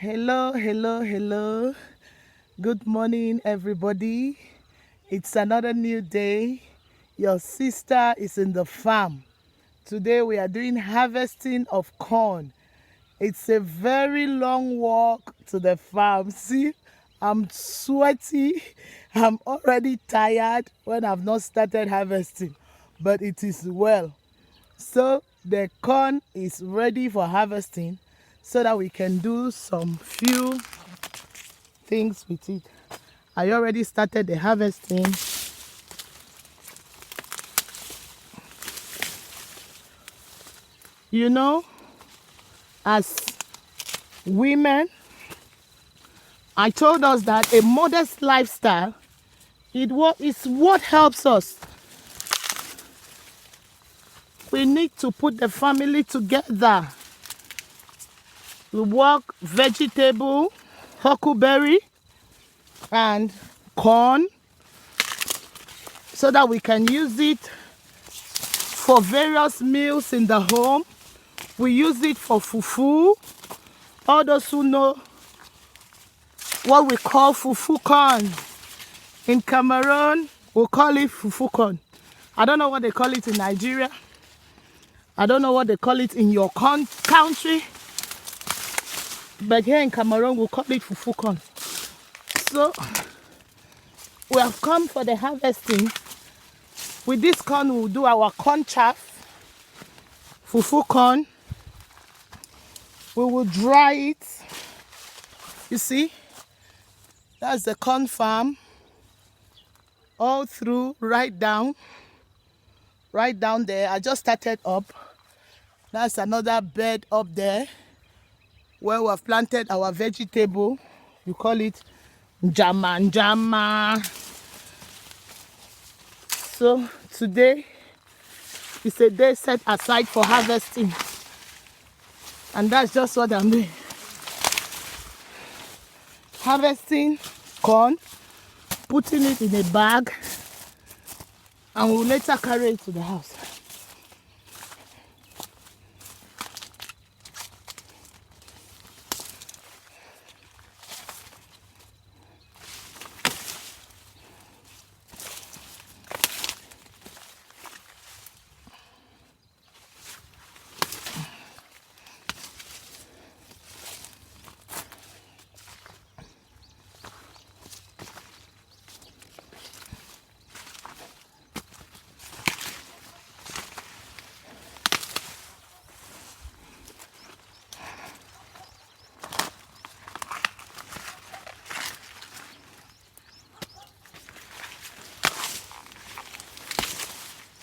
Hello, hello, hello. Good morning, everybody. It's another new day. Your sister is in the farm. Today we are doing harvesting of corn. It's a very long walk to the farm. See, I'm sweaty. I'm already tired when I've not started harvesting, but it is well. So the corn is ready for harvesting so that we can do some few things with it. I already started the harvesting. You know, as women, I told us that a modest lifestyle is what helps us. We need to put the family together. We work vegetable, huckleberry, and corn so that we can use it for various meals in the home. We use it for fufu. All those who know what we call fufu corn. In Cameroon, we call it fufu corn. I don't know what they call it in Nigeria. I don't know what they call it in your country. But here in Cameroon, we call it fufu corn. So, we have come for the harvesting. With this corn, we'll do our corn chaff, fufu corn. We will dry it. You see, that's the corn farm. All through, right down there. I just started up. That's another bed up there where we have planted our vegetable. You call it njama. So today is a day set aside for harvesting. And that's just what I'm doing. Harvesting corn, putting it in a bag, and we'll later carry it to the house.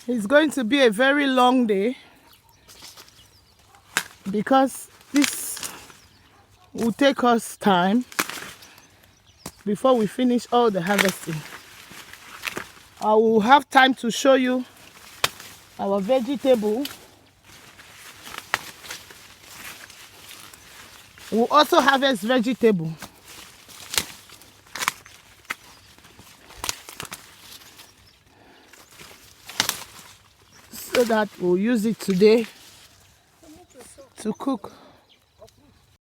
It's going to be a very long day because this will take us time before we finish all the harvesting. I will have time to show you our vegetable. We'll also harvest vegetable. So that we'll use it today to cook.